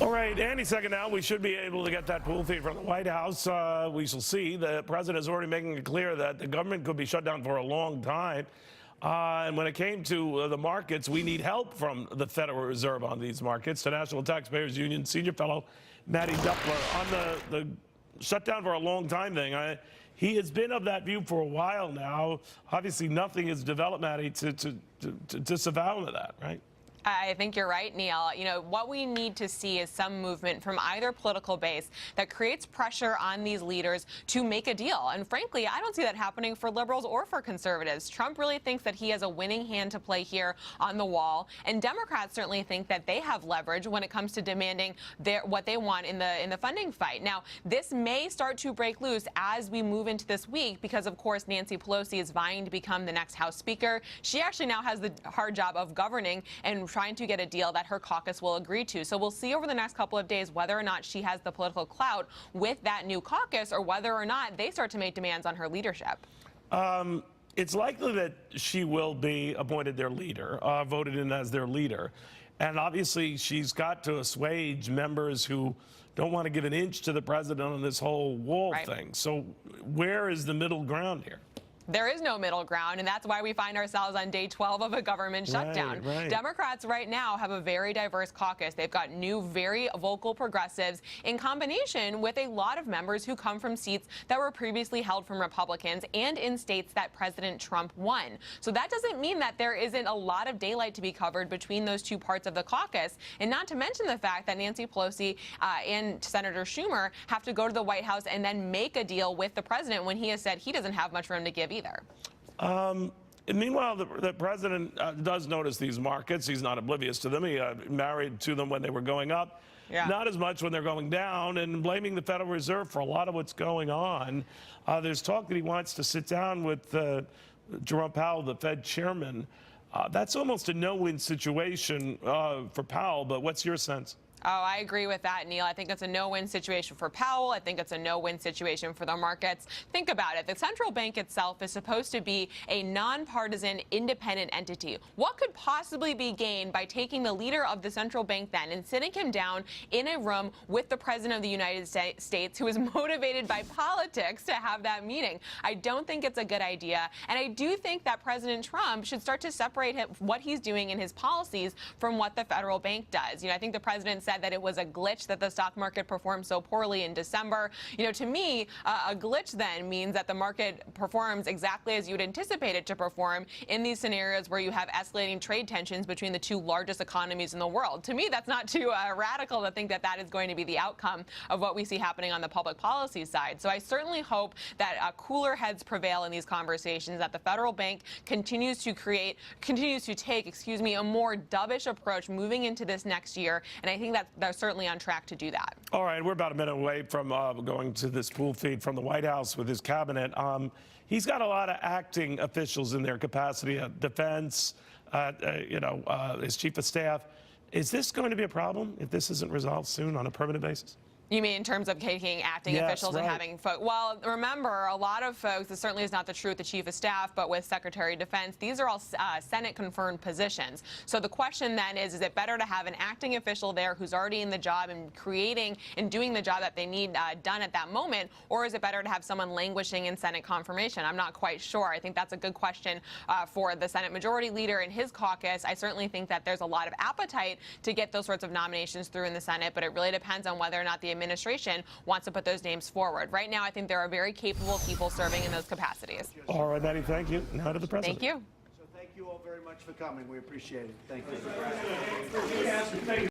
All right, any second now, we should be able to get that pool feed from the White House. We shall see. The president is already making it clear that the government could be shut down for a long time. And when it came to the markets, we need help from the Federal Reserve on these markets. The National Taxpayers Union senior fellow, Mattie Duppler, on the shutdown for a long time thing. He has been of that view for a while now. Obviously, nothing has developed, Mattie, to disavow that, right? I think you're right, Neil. You know, what we need to see is some movement from either political base that creates pressure on these leaders to make a deal. And frankly, I don't see that happening for liberals or for conservatives. Trump really thinks that he has a winning hand to play here on the wall. And Democrats certainly think that they have leverage when it comes to demanding what they want in the funding fight. Now, this may start to break loose as we move into this week because, of course, Nancy Pelosi is vying to become the next House Speaker. She actually now has the hard job of governing and trying to get a deal that her caucus will agree to. So we'll see over the next couple of days whether or not she has the political clout with that new caucus or whether or not they start to make demands on her leadership. It's likely that she will be appointed their leader, voted in as their leader. And obviously, she's got to assuage members who don't want to give an inch to the president on this whole wall thing. So where is the middle ground here? There is no middle ground, and that's why we find ourselves on day 12 of a government shutdown. Right. Democrats right now have a very diverse caucus. They've got new, very vocal progressives in combination with a lot of members who come from seats that were previously held from Republicans and in states that President Trump won. So that doesn't mean that there isn't a lot of daylight to be covered between those two parts of the caucus, and not to mention the fact that Nancy Pelosi and Senator Schumer have to go to the White House and then make a deal with the president when he has said he doesn't have much room to give either. And meanwhile, the president does notice these markets. He's not oblivious to them. He married to them when they were going up, not as much when they're going down, and blaming the Federal Reserve for a lot of what's going on. There's talk that he wants to sit down with Jerome Powell, the Fed chairman. That's almost a no-win situation for Powell, but what's your sense? Oh, I agree with that, Neil. I think it's a no-win situation for Powell. I think it's a no-win situation for the markets. Think about it. The central bank itself is supposed to be a nonpartisan, independent entity. What could possibly be gained by taking the leader of the central bank then and sitting him down in a room with the president of the United States, who is motivated by politics to have that meeting? I don't think it's a good idea. And I do think that President Trump should start to separate what he's doing in his policies from what the federal bank does. You know, I think the president said that it was a glitch that the stock market performed so poorly in December. You know, to me, a glitch then means that the market performs exactly as you would anticipate it to perform in these scenarios where you have escalating trade tensions between the two largest economies in the world. To me, that's not too radical to think that that is going to be the outcome of what we see happening on the public policy side. So I certainly hope that cooler heads prevail in these conversations, that the federal bank continues to take, a more dovish approach moving into this next year. And I think that they're certainly on track to do that. All right, we're about a minute away from going to this pool feed from the White House with his cabinet. He's got a lot of acting officials in their capacity, defense, his chief of staff. Is this going to be a problem if this isn't resolved soon on a permanent basis? You mean in terms of taking acting officials and having folks? Well, remember, a lot of folks, this certainly is not the truth, the chief of staff, but with Secretary of Defense, these are all Senate-confirmed positions. So the question then is it better to have an acting official there who's already in the job and creating and doing the job that they need done at that moment, or is it better to have someone languishing in Senate confirmation? I'm not quite sure. I think that's a good question for the Senate Majority Leader and his caucus. I certainly think that there's a lot of appetite to get those sorts of nominations through in the Senate, but it really depends on whether or not the administration wants to put those names forward. Right now, I think there are very capable people serving in those capacities. All right, Mattie, thank you. Now to the president. Thank you. So thank you all very much for coming. We appreciate it. Thank you.